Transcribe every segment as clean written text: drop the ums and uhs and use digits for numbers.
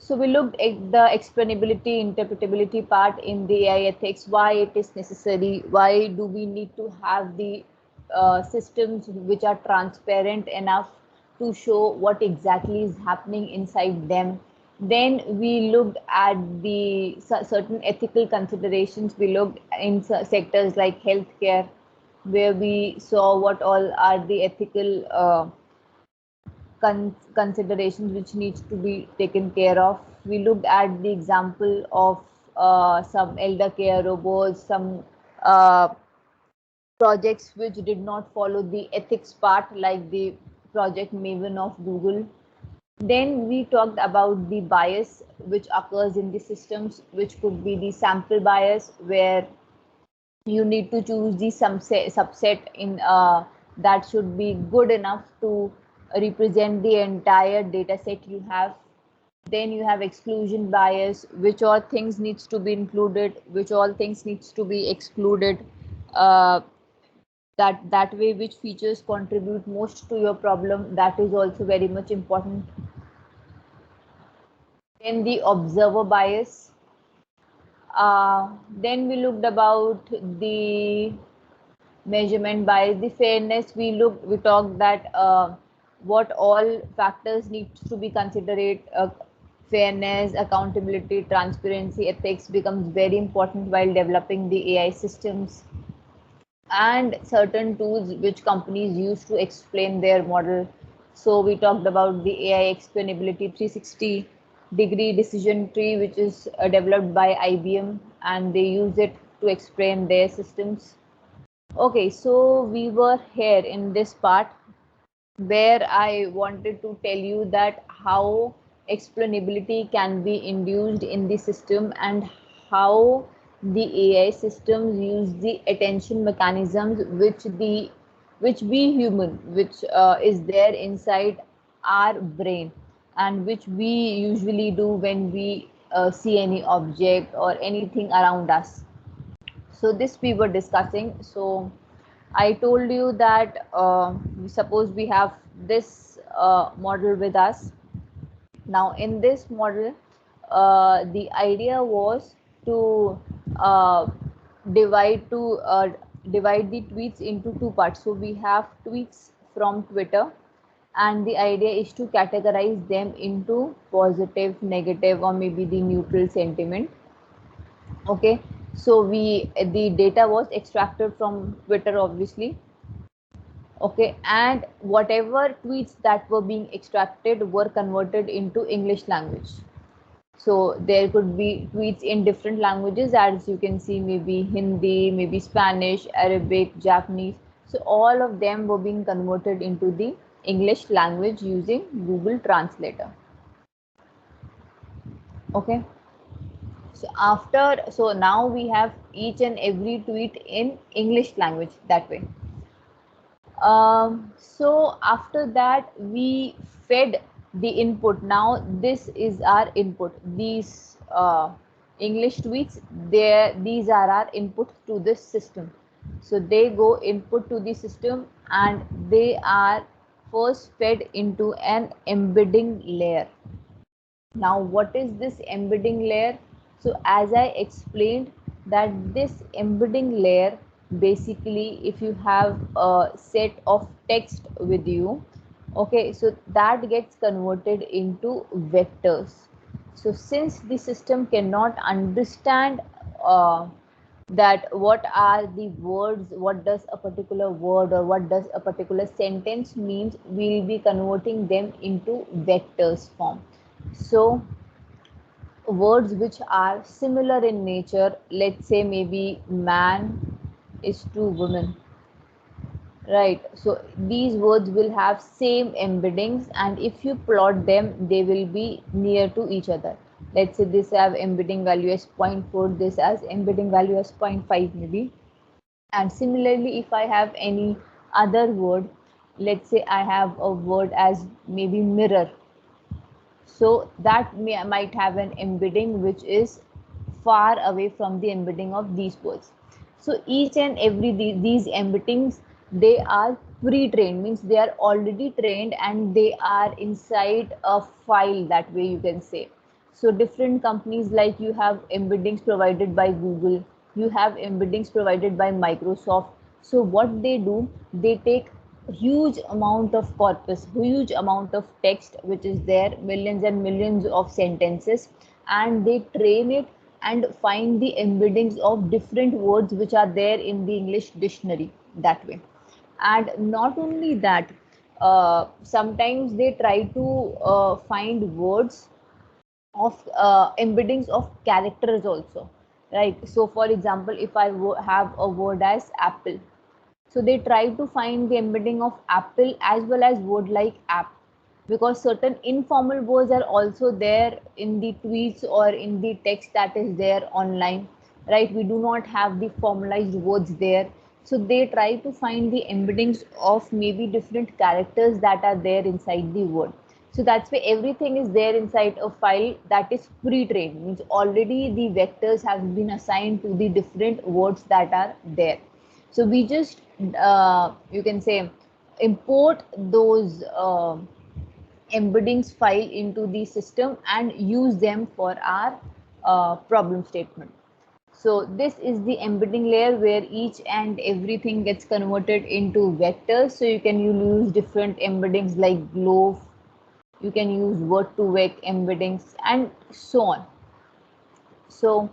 So we looked at the explainability, interpretability part in the AI ethics, why it is necessary, why do we need to have the systems which are transparent enough to show what exactly is happening inside them. Then we looked at the certain ethical considerations. We looked in sectors like healthcare, where we saw what all are the ethical considerations which needs to be taken care of. We looked at the example of some elder care robots, some uh, projects which did not follow the ethics part, like the project Maven of Google. Then we talked about the bias which occurs in the systems, which could be the sample bias, where you need to choose the subset in that should be good enough to represent the entire data set you have. Then you have exclusion bias, which all things needs to be included, which all things needs to be excluded. uh, that way, which features contribute most to your problem, that is also very much important. Then the observer bias. Then we looked about the measurement bias, the fairness. We talked that what all factors needs to be considered. Fairness, accountability, transparency, ethics becomes very important while developing the AI systems, and certain tools which companies use to explain their model. So we talked about the AI explainability 360-degree decision tree, which is developed by IBM, and they use it to explain their systems. Okay, so we were here in this part where I wanted to tell you that how explainability can be induced in the system, and how the AI systems use the attention mechanisms which we human, which is there inside our brain, and which we usually do when we see any object or anything around us. So this we were discussing. So I told you that suppose we have this model with us. Now in this model, the idea was to uh, divide to divide the tweets into two parts. So we have tweets from Twitter, and the idea is to categorize them into positive, negative, or maybe the neutral sentiment. Okay, so we the data was extracted from Twitter, obviously. Okay, and whatever tweets that were being extracted were converted into English language. So there could be tweets in different languages, as you can see, maybe Hindi, maybe Spanish, Arabic, Japanese. So all of them were being converted into the English language using Google Translator. Okay, so now we have each and every tweet in English language that way. So after that, we fed the input. Now this is our input. These English tweets, these are our input to this system. So they go input to the system, and they are first fed into an embedding layer. Now, what is this embedding layer? So as I explained, that this embedding layer, basically, if you have a set of text with you, okay, so that gets converted into vectors. So since the system cannot understand that what are the words, what does a particular word or what does a particular sentence means, we'll be converting them into vectors form. So words which are similar in nature, let's say maybe man is to woman, right? So these words will have same embeddings, and if you plot them, they will be near to each other. Let's say this have embedding value as 0.4, this has embedding value as 0.5 maybe. And similarly, if I have any other word, let's say I have a word as maybe mirror, so that might have an embedding which is far away from the embedding of these words. So each and every these embeddings, they are pre-trained, means they are already trained, and they are inside a file, that way you can say. So different companies, like you have embeddings provided by Google, you have embeddings provided by Microsoft. So what they do, they take huge amount of corpus, huge amount of text which is there, millions and millions of sentences, and they train it and find the embeddings of different words which are there in the English dictionary that way. And not only that, sometimes they try to find words of embeddings of characters also, right? So for example, if I have a word as apple, so they try to find the embedding of apple as well as word like app, because certain informal words are also there in the tweets or in the text that is there online, right? We do not have the formalized words there. So they try to find the embeddings of maybe different characters that are there inside the word. So that's why everything is there inside a file that is pre-trained, means already the vectors have been assigned to the different words that are there. So we just you can say import those embeddings file into the system and use them for our problem statement. So this is the embedding layer where each and everything gets converted into vectors. So you can use different embeddings like glof, you can use word to vec embeddings and so on. So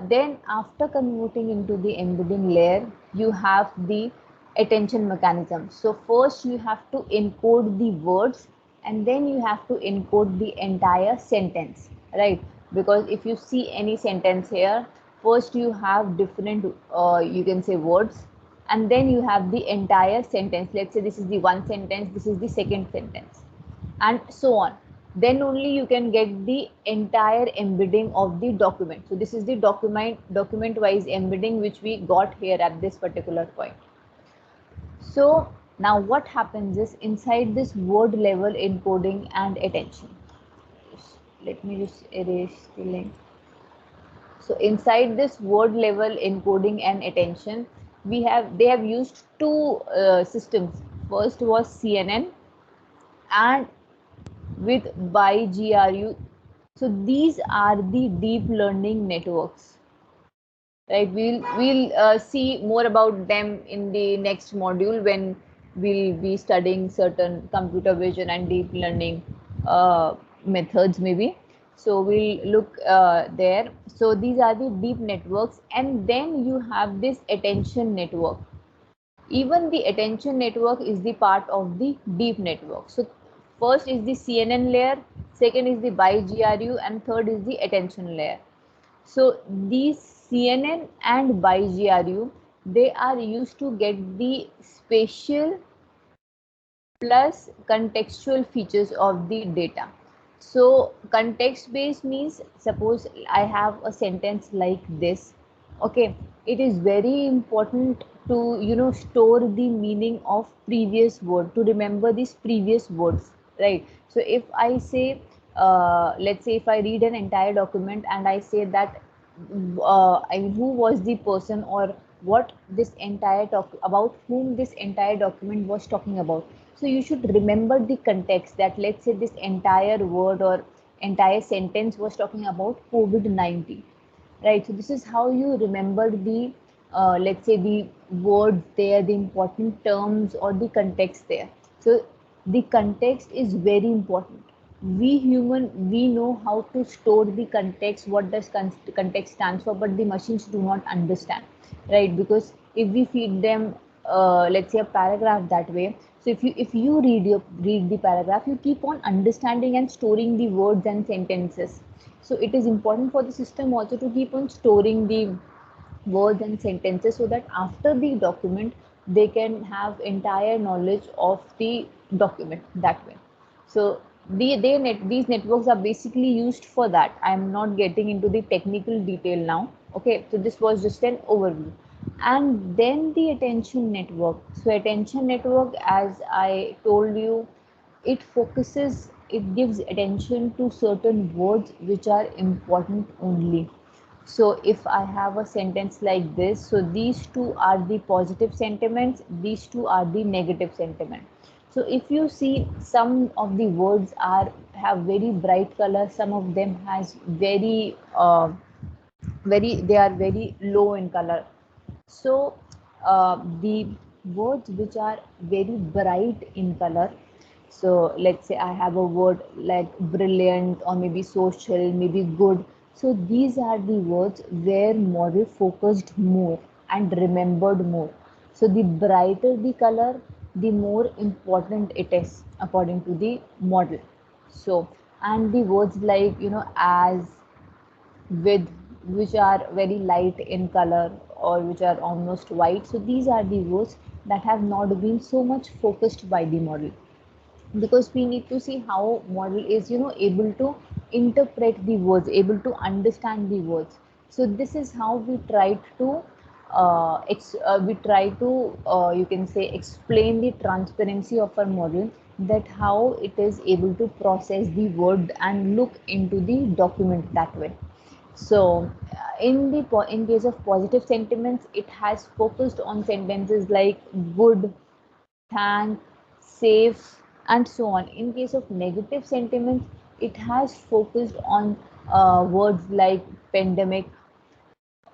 then after converting into the embedding layer, you have the attention mechanism. So first you have to encode the words and then you have to encode the entire sentence, right? Because if you see any sentence here, first you have different, you can say words, and then you have the entire sentence. Let's say this is the one sentence, this is the second sentence, and so on. Then only you can get the entire embedding of the document. So this is the document wise embedding which we got here at this particular point. So now what happens is, inside this word level encoding and attention, let me just erase the link. So inside this word level encoding and attention, they have used two systems. First was CNN, and with ByGRU. So these are the deep learning networks, right? We'll see more about them in the next module when we'll be studying certain computer vision and deep learning methods maybe. So we'll look there. So these are the deep networks, and then you have this attention network. Even the attention network is the part of the deep network. So first is the CNN layer, second is the ByGRU, and third is the attention layer. So these CNN and ByGRU, they are used to get the spatial plus contextual features of the data. So context based means, suppose I have a sentence like this. Okay, it is very important to store the meaning of previous word, to remember these previous words, right? So if I say let's say if I read an entire document and I say that I mean, who was the person, or what this entire talk about, whom this entire document was talking about. So you should remember the context, that let's say this entire word or entire sentence was talking about COVID-19, right? So this is how you remember the let's say the words there, the important terms or the context there. So the context is very important. We human, we know how to store the context, what does context stands for, but the machines do not understand, right? Because if we feed them let's say a paragraph that way, so if you read the paragraph, you keep on understanding and storing the words and sentences. So it is important for the system also to keep on storing the words and sentences, so that after the document they can have entire knowledge of the document that way. So these networks are basically used for that. I am not getting into the technical detail now. Okay, so this was just an overview. And then the attention network. So attention network, as I told you, it gives attention to certain words which are important only. So if I have a sentence like this, so these two are the positive sentiments, these two are the negative sentiments. So if you see, some of the words are have very bright color, some of them has very they are very low in color. So the words which are very bright in color, so let's say I have a word like brilliant or maybe social, maybe good. So these are the words where model focused more and remembered more. So the brighter the color, the more important it is according to the model. So, and the words like, as, with, which are very light in color or which are almost white, so these are the words that have not been so much focused by the model, because we need to see how model is able to interpret the words, able to understand the words. So this is how we try to you can say, explain the transparency of our model, that how it is able to process the word and look into the document that way. So, in case of positive sentiments, it has focused on sentences like good, thank, safe, and so on. In case of negative sentiments, it has focused on words like pandemic,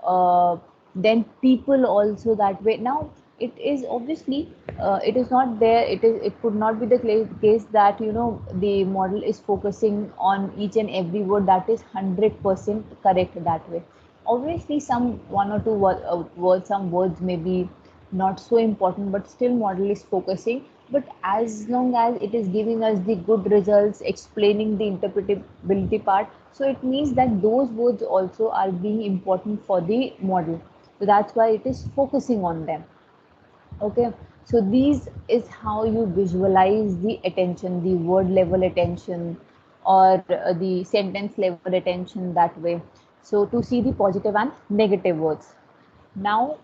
uh, then people also that way. Now it is obviously it is not there, it could not be the case that the model is focusing on each and every word that is 100% correct that way. Obviously some one or two words, some words may be not so important, but still model is focusing. But as long as it is giving us the good results, explaining the interpretability part, so it means that those words also are being important for the model. So that's why it is focusing on them. Okay, so these is how you visualize the attention, the word level attention, or the sentence level attention that way. So to see the positive and negative words. Now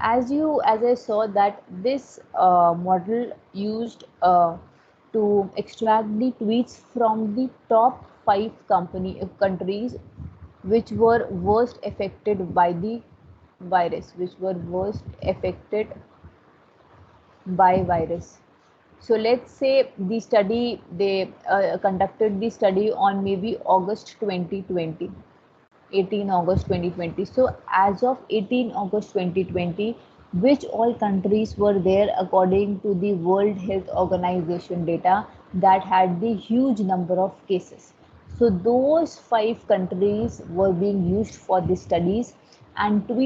as I saw that this model used to extract the tweets from the top 5 countries which were worst affected by the virus, which were worst affected by virus. So let's say the study, they conducted the study on maybe August 2020, 18 August 2020. So as of 18 August 2020, which all countries were there according to the World Health Organization data that had the huge number of cases. So those 5 countries were being used for the studies, and by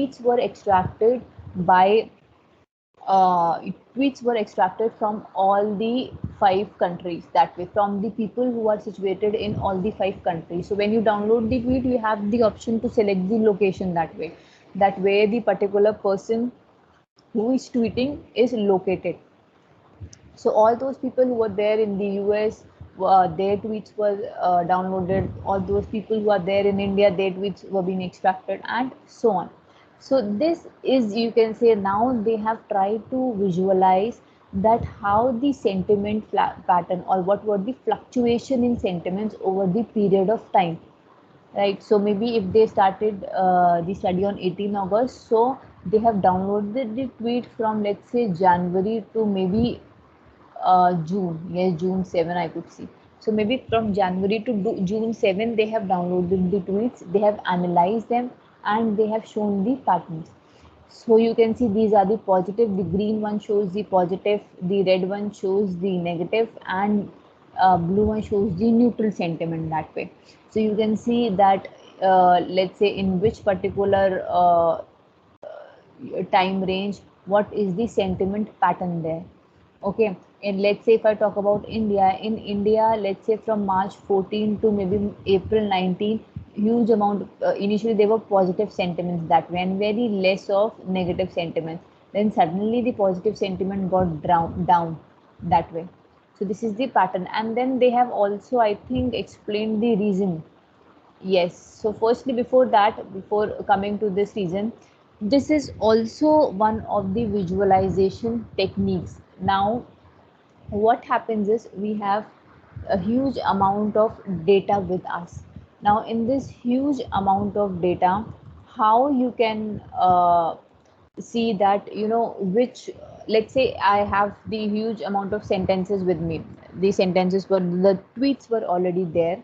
tweets were extracted from all the 5 countries that way, from the people who are situated in all the 5 countries. So when you download the tweet, you have the option to select the location that way, that where the particular person who is tweeting is located. So all those people who were there in the US, their tweets were downloaded. All those people who are there in India, their tweets were being extracted, and so on. So this is, you can say, now they have tried to visualize that how the sentiment pattern, or what were the fluctuation in sentiments over the period of time, right? So maybe if they started the study on 18 August, so they have downloaded the tweet from, let's say, January to maybe June. Yes, June 7 I could see. So maybe from January to June 7, they have downloaded the tweets, they have analyzed them, and they have shown the patterns. So you can see these are the positive, the green one shows the positive, the red one shows the negative, and blue one shows the neutral sentiment that way. So you can see that let's say in which particular time range, what is the sentiment pattern there. Okay, and let's say if I talk about India, in India, let's say from March 14 to maybe April 19, huge amount, initially there were positive sentiments that way and very less of negative sentiments. Then suddenly the positive sentiment got down that way. So this is the pattern, and then they have also, I think, explained the reason. Yes. So firstly, before that, before coming to this reason, this is also one of the visualization techniques. Now, what happens is we have a huge amount of data with us. Now, in this huge amount of data, how you can see that, which, let's say I have the huge amount of sentences with me. the sentences were, the tweets were already there.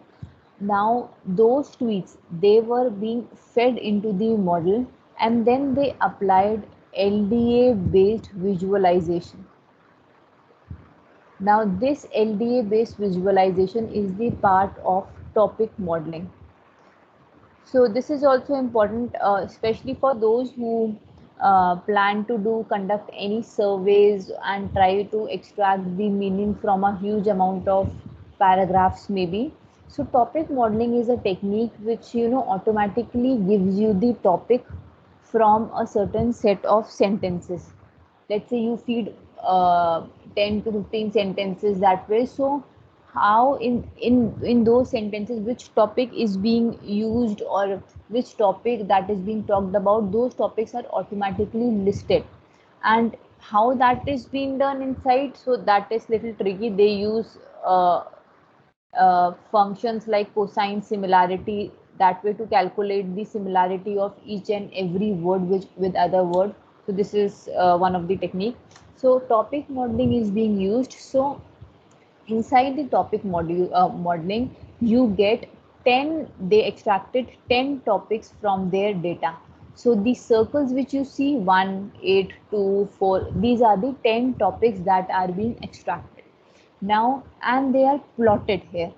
Now those tweets, they were being fed into the model, and then they applied LDA based visualization. Now this LDA based visualization is the part of topic modeling. So this is also important, especially for those who plan to conduct any surveys and try to extract the meaning from a huge amount of paragraphs maybe. So topic modeling is a technique which automatically gives you the topic from a certain set of sentences. Let's say you feed 10 to 15 sentences that way. So how in those sentences which topic is being used, or which topic that is being talked about, those topics are automatically listed. And how that is being done inside, so that is little tricky. They use functions like cosine similarity, that way, to calculate the similarity of each and every word which with other word. So this is one of the technique. So topic modeling is being used. So inside the topic modeling, you get 10, they extracted 10 topics from their data. So the circles which you see, 1, 8, 2, 4, these are the 10 topics that are being extracted now, and they are plotted here.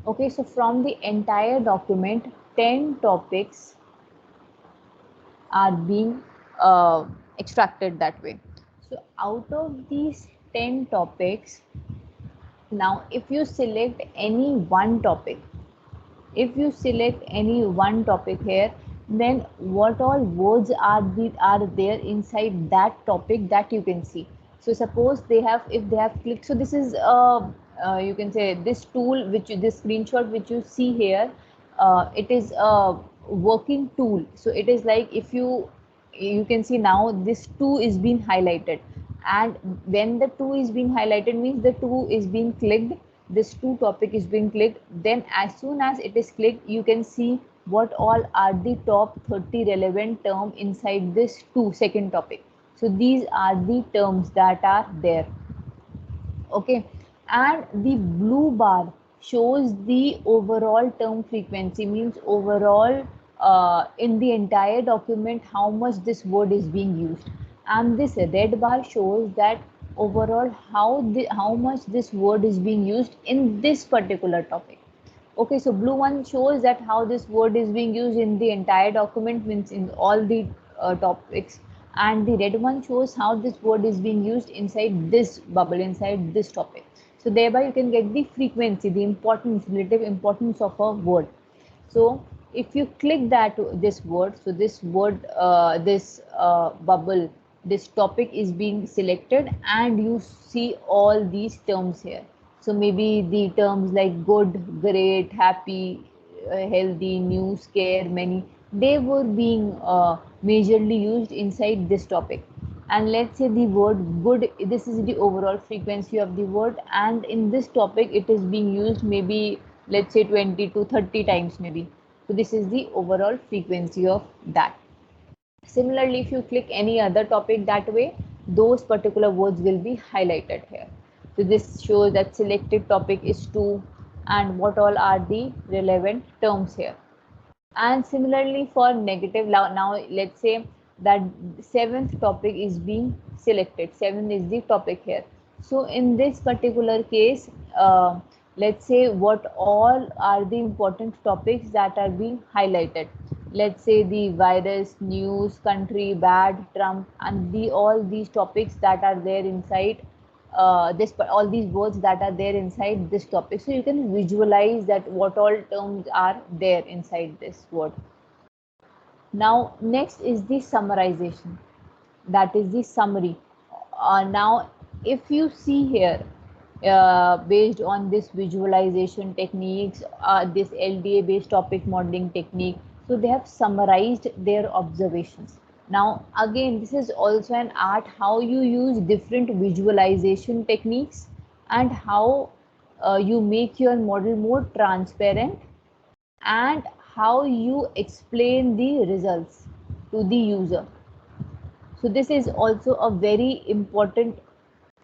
Okay, so from the entire document, 10 topics are being extracted that way. So out of these 10 topics, now if you select any one topic, here, then what all words are there inside that topic that you can see. So suppose if they have clicked, so this is you can say this tool, this screenshot which you see here, it is a working tool. So it is like, if you can see now this 2 is being highlighted, and when the 2 is being highlighted means the 2 is being clicked, this 2 topic is being clicked. Then as soon as it is clicked, you can see what all are the top 30 relevant term inside this second topic. So these are the terms that are there. Okay, and the blue bar shows the overall term frequency, means overall in the entire document how much this word is being used, and this red bar shows that overall how much this word is being used in this particular topic. Okay, so blue one shows that how this word is being used in the entire document, means in all the topics, and the red one shows how this word is being used inside this bubble, inside this topic. So thereby you can get the frequency, the importance, relative importance of a word. So if you click this word, so this word, this bubble, this topic is being selected, and you see all these terms here. So maybe the terms like good, great, happy, healthy, new, scare, many, they were being majorly used inside this topic. And let's say the word good, this is the overall frequency of the word, and in this topic it is being used maybe, let's say 20 to 30 times maybe. So this is the overall frequency of that. Similarly, if you click any other topic that way, those particular words will be highlighted here. So this shows that selected topic is 2, and what all are the relevant terms here. And similarly for negative, now let's say that 7th topic is being selected, 7 is the topic here. So in this particular case, let's say what all are the important topics that are being highlighted. Let's say the virus, news, country, bad, Trump, and all these topics that are there inside all these words that are there inside this topic. So you can visualize that what all terms are there inside this word. Now next is the summarization, that is the summary. Now if you see here, based on this visualization techniques, this LDA based topic modeling technique, so they have summarized their observations. Now again, this is also an art, how you use different visualization techniques, and how you make your model more transparent, and how you explain the results to the user. So this is also a very important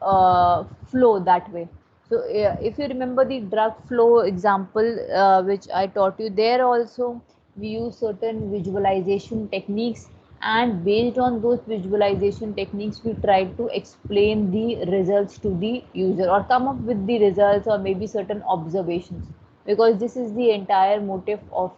flow that way. So if you remember the drug flow example which I taught you, there also we use certain visualization techniques, and based on those visualization techniques we try to explain the results to the user or come up with the results or maybe certain observations, because this is the entire motive of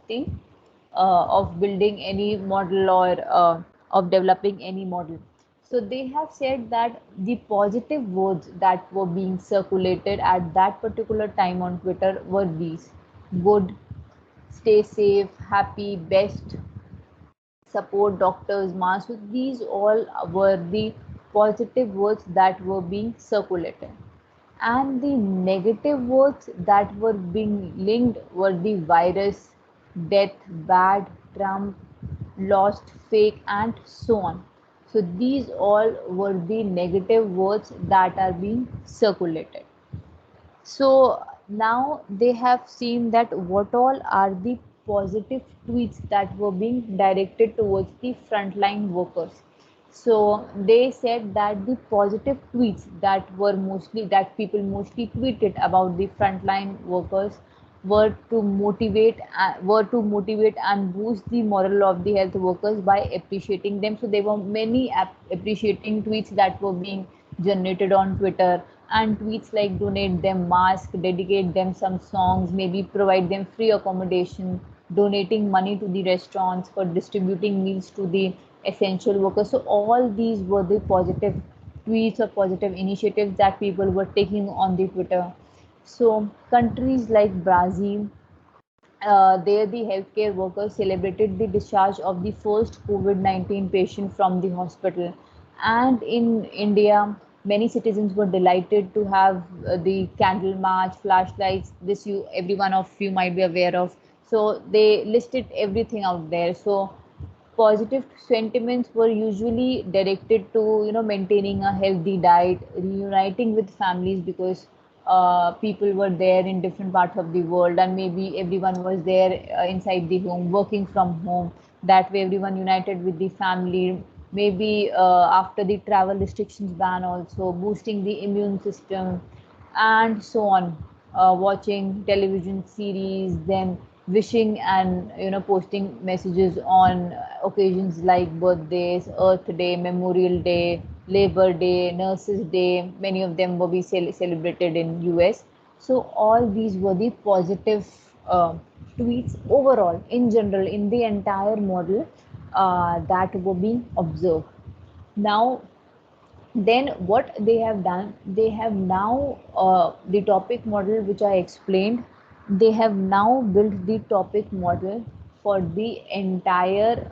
building any model or of developing any model. So they have said that the positive words that were being circulated at that particular time on Twitter were these: good, stay safe, happy, best, support doctors, masks. So these all were the positive words that were being circulated. And the negative words that were being linked were the virus, death, bad, Trump, lost, fake, and so on. So these all were the negative words that are being circulated. So now they have seen that what all are the positive tweets that were being directed towards the frontline workers. So they said that the positive tweets that people mostly tweeted about the frontline workers were to motivate and boost the morale of the health workers by appreciating them. So there were many appreciating tweets that were being generated on Twitter, and tweets like donate them mask, dedicate them some songs, maybe provide them free accommodation, donating money to the restaurants, for distributing meals to the essential workers. So all these were the positive tweets or positive initiatives that people were taking on the Twitter. So countries like Brazil, there the healthcare workers celebrated the discharge of the first COVID-19 patient from the hospital. And in India, many citizens were delighted to have the candle march, flashlights. This you every one of you might be aware of. So they listed everything out there. So positive sentiments were usually directed to maintaining a healthy diet, reuniting with families, because people were there in different parts of the world, and maybe everyone was there inside the home working from home. That way everyone united with the family. Maybe after the travel restrictions ban, also boosting the immune system and so on. Watching television series, then wishing and posting messages on occasions like birthdays, Earth Day, Memorial Day, Labor Day, Nurses Day. Many of them will be celebrated in US. So all these were the positive tweets overall, in general, in the entire model that were being observed. Now then what they have done, they have now the topic model which I explained, they have now built the topic model for the entire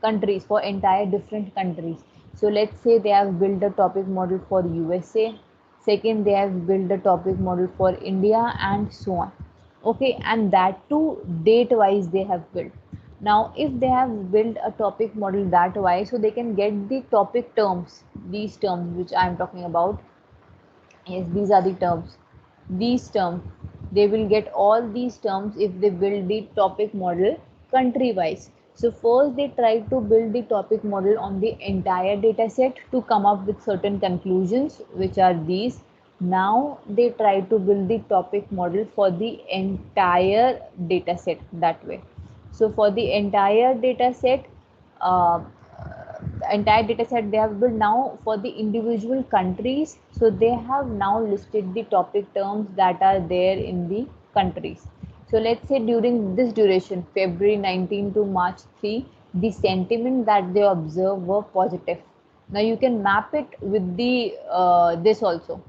countries, for entire different countries. So let's say they have built a topic model for USA, second they have built a topic model for India, and so on. Okay, and that too date wise they have built. Now if they have built a topic model that way, so they can get the topic terms, these terms which I am talking about. Yes, these are the terms, these terms, they will get all these terms if they build the topic model country wise. So first they try to build the topic model on the entire data set to come up with certain conclusions, which are these. Now they try to build the topic model for the entire data set that way. So for the uh, entire data set they have built. Now for the individual countries, so they have now listed the topic terms that are there in the countries. So let's say during this duration, February 19 to March 3, the sentiment that they observe were positive. Now you can map it with the this also.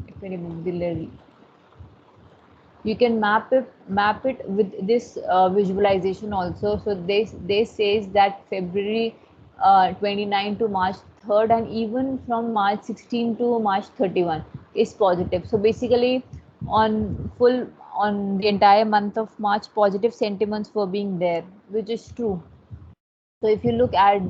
If you remove the you can map it with this visualization also. So they says that February 29 to March 3rd, and even from March 16 to March 31 is positive. So basically on the entire month of March, positive sentiments were being there, which is true. So if you look at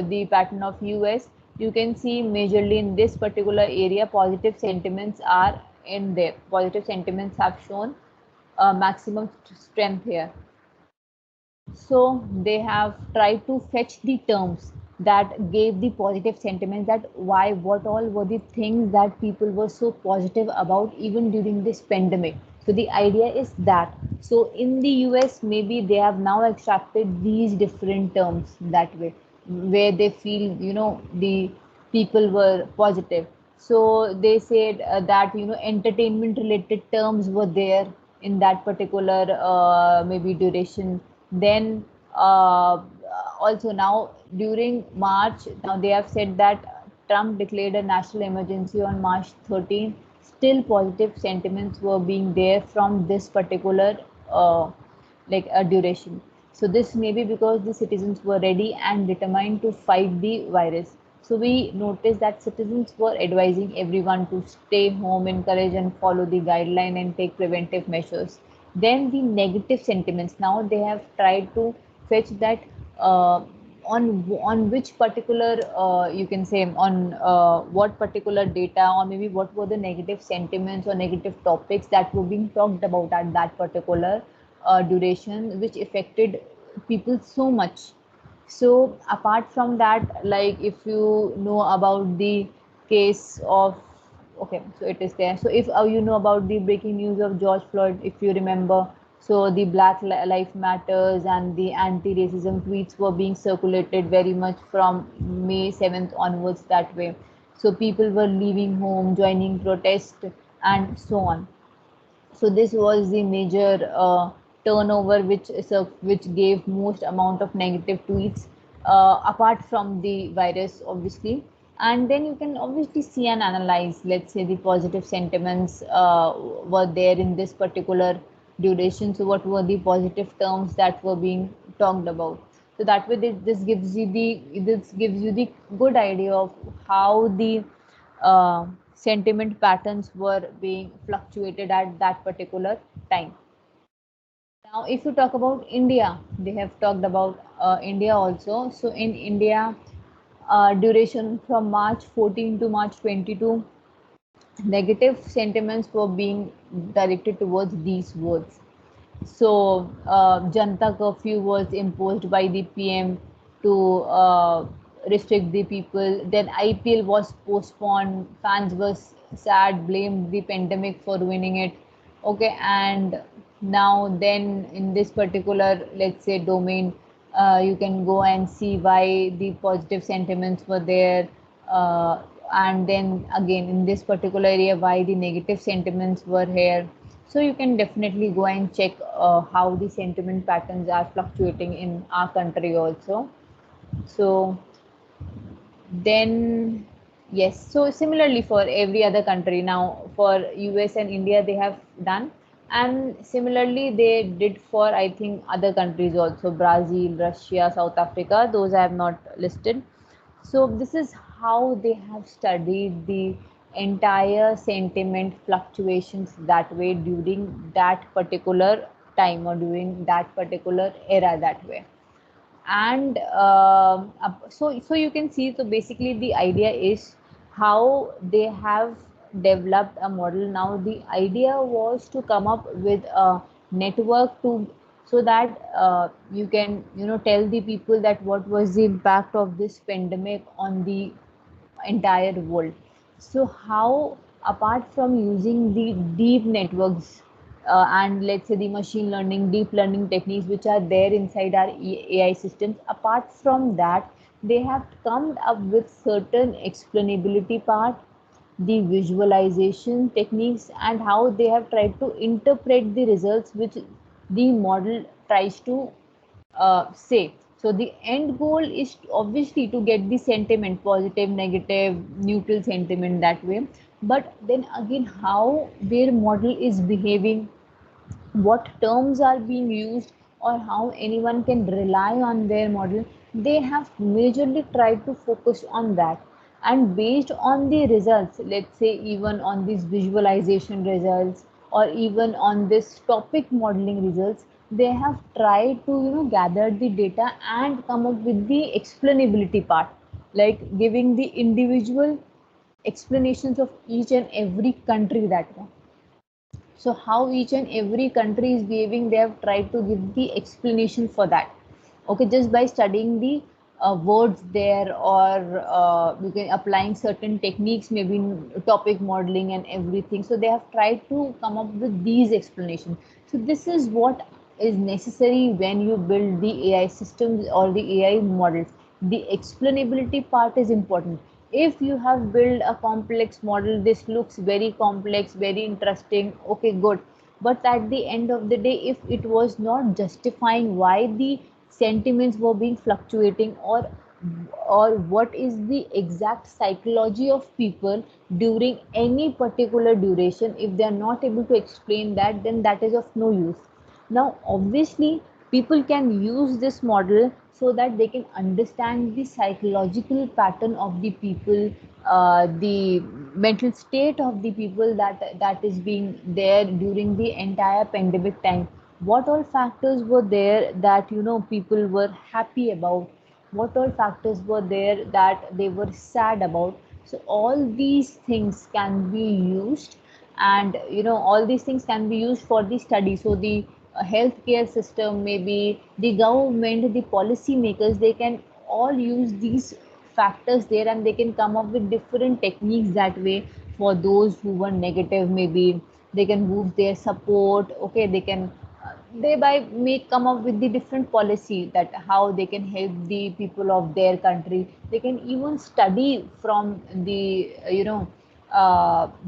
the pattern of US, you can see majorly in this particular area, positive sentiments are in there. Positive sentiments have shown maximum strength here. So they have tried to fetch the terms that gave the positive sentiments, that why, what all were the things that people were so positive about even during this pandemic. So the idea is that, so in the US maybe they have now extracted these different terms that way, where they feel, the people were positive. So they said that, entertainment related terms were there in that particular maybe duration. Then also now during March, now they have said that Trump declared a national emergency on March 13th. Still positive sentiments were being there from this particular like a duration. So this may be because the citizens were ready and determined to fight the virus. So we noticed that citizens were advising everyone to stay home, encourage and follow the guideline and take preventive measures. Then the negative sentiments. Now they have tried to fetch that on which particular you can say on what particular data, or maybe what were the negative sentiments or negative topics that were being talked about at that particular duration, which affected people so much. So apart from that, like if you know about the case of, okay, so it is there. So if you know about the breaking news of George Floyd, if you remember, so the Black Life Matters and the anti-racism tweets were being circulated very much from May 7th onwards that way. So people were leaving home, joining protest and so on. So this was the major turnover which gave most amount of negative tweets apart from the virus obviously. And then you can obviously see and analyze, let's say the positive sentiments were there in this particular duration. So what were the positive terms that were being talked about? So that way this gives you the good idea of how the sentiment patterns were being fluctuated at that particular time. Now, if you talk about India, they have talked about India also. So in India, duration from March 14 to March 22, negative sentiments were being directed towards these words. So, Janta curfew was imposed by the PM to restrict the people. Then IPL was postponed. Fans were sad, blamed the pandemic for ruining it. Okay, and now then in this particular, let's say, domain, you can go and see why the positive sentiments were there. And then again in this particular area, why the negative sentiments were here. So you can definitely go and check how the sentiment patterns are fluctuating in our country also. So then, yes, so similarly for every other country, now for US and India they have done, and similarly they did for I think other countries also, Brazil, Russia, South Africa, those I have not listed. So this is how they have studied the entire sentiment fluctuations that way during that particular time or during that particular era that way. And so you can see, so basically the idea is how they have developed a model. Now the idea was to come up with a network to, so that you can tell the people that what was the impact of this pandemic on the entire world. So how, apart from using the deep networks and let's say the machine learning, deep learning techniques which are there inside our AI systems, apart from that, they have come up with certain explainability part, the visualization techniques, and how they have tried to interpret the results which the model tries to say. So the end goal is obviously to get the sentiment, positive, negative, neutral sentiment that way. But then again, how their model is behaving, what terms are being used, or how anyone can rely on their model, they have majorly tried to focus on that. And based on the results, let's say even on these visualization results or even on this topic modeling results, they have tried to gather the data and come up with the explainability part, like giving the individual explanations of each and every country that one. So how each and every country is behaving, they have tried to give the explanation for that. Okay, just by studying the words there, or you can applying certain techniques, maybe in topic modeling and everything. So they have tried to come up with these explanations. So this is what is necessary when you build the AI systems or the AI models. The explainability part is important. If you have built a complex model, this looks very complex, very interesting, okay, good, but at the end of the day, if it was not justifying why the sentiments were being fluctuating, or what is the exact psychology of people during any particular duration, if they are not able to explain that, then that is of no use. Now, obviously, people can use this model so that they can understand the psychological pattern of the people, the mental state of the people that is being there during the entire pandemic time. What all factors were there that people were happy about? What all factors were there that they were sad about? So all these things can be used, and all these things can be used for the study. So the healthcare system, maybe the government, the policy makers, they can all use these factors there, and they can come up with different techniques that way. For those who were negative, maybe they can move their support, okay, they can thereby may come up with the different policy that how they can help the people of their country. They can even study from the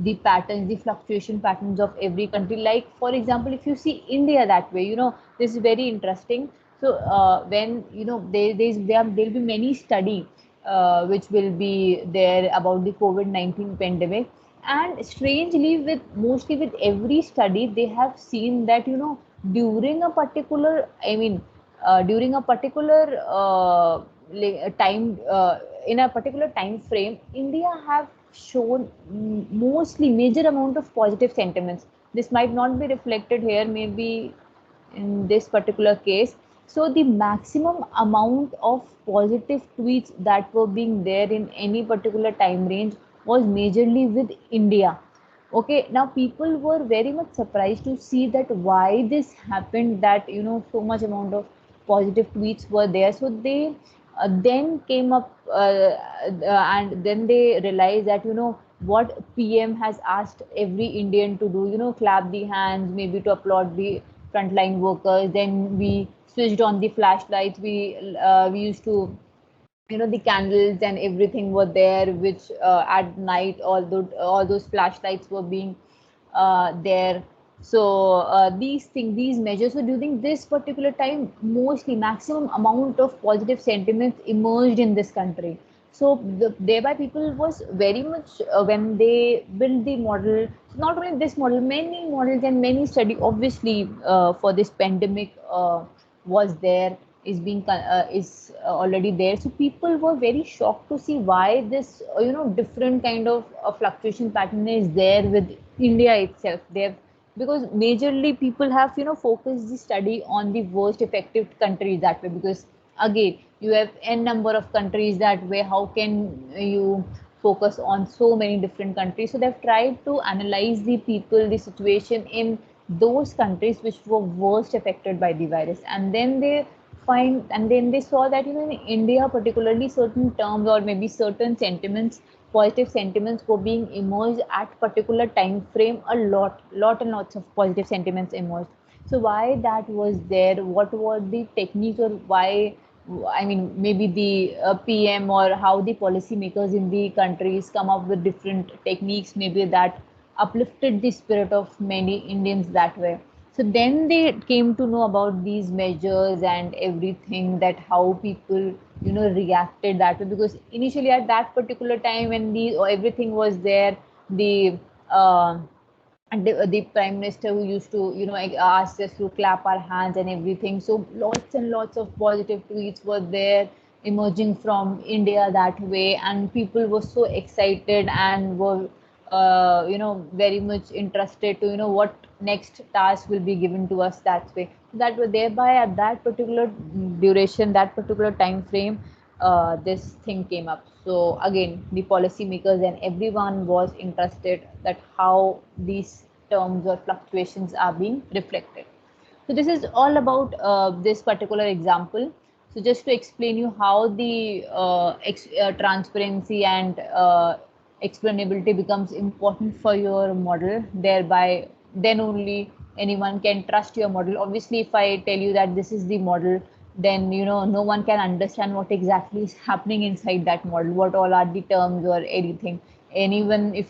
the patterns, the fluctuation patterns of every country. Like for example, if you see India that way, this is very interesting. So when there'll be many study which will be there about the COVID-19 pandemic. And strangely, with mostly with every study, they have seen that during a particular, I mean, during a particular time, in a particular time frame, India have shown mostly major amount of positive sentiments. This might not be reflected here, maybe in this particular case. So the maximum amount of positive tweets that were being there in any particular time range was majorly with India. Okay, now people were very much surprised to see that why this happened, that so much amount of positive tweets were there. So they then came up and then they realized that what PM has asked every Indian to do, clap the hands, maybe to applaud the frontline workers. Then we switched on the flashlights. We used to, the candles and everything were there, which at night all those flashlights were being there. So these measures, so during this particular time, mostly maximum amount of positive sentiments emerged in this country. So thereby people was very much when they build the model. So not only this model, many models and many study obviously for this pandemic was there, is already there. So people were very shocked to see why this different kind of fluctuation pattern is there with India itself there. Because majorly people have focused the study on the worst effective countries that way, because again you have n number of countries that way. How can you focus on so many different countries? So they've tried to analyze the people, the situation in those countries which were worst affected by the virus, and then they saw that in India particularly, certain terms or maybe certain sentiments, positive sentiments were being emerged at particular time frame. A lot and lots of positive sentiments emerged. So why that was there? What were the techniques, or why? I mean, maybe the PM or how the policymakers in the countries come up with different techniques, maybe that uplifted the spirit of many Indians that way. So then they came to know about these measures and everything, that how people reacted that way. Because initially at that particular time when the everything was there, the uh, and the prime minister who used to like, ask us to clap our hands and everything. So lots and lots of positive tweets were there emerging from India that way, and people were so excited and were very much interested to what next task will be given to us that way. That were thereby at that particular duration, that particular time frame, this thing came up. So again, the policymakers and everyone was interested that how these terms or fluctuations are being reflected. So this is all about this particular example. So just to explain you how the transparency and explainability becomes important for your model, thereby then only anyone can trust your model. Obviously, if I tell you that this is the model, then no one can understand what exactly is happening inside that model, what all are the terms or anything. Anyone, if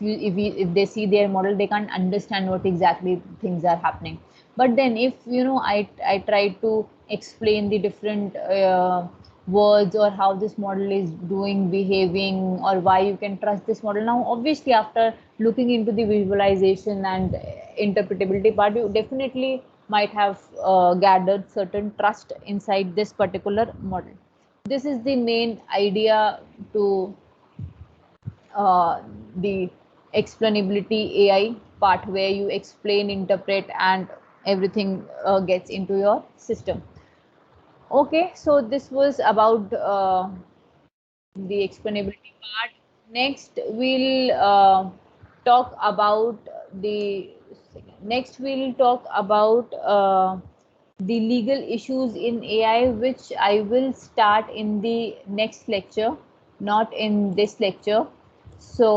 they see their model, they can't understand what exactly things are happening. But then if I try to explain the different words, or how this model is doing, behaving, or why you can trust this model, now obviously after looking into the visualization and interpretability part, you definitely might have gathered certain trust inside this particular model. This is the main idea to the explainability AI part, where you explain, interpret, and everything gets into your system. Okay, so this was about the explainability part. Next, we'll talk about the the legal issues in AI, which I will start in the next lecture, not in this lecture. So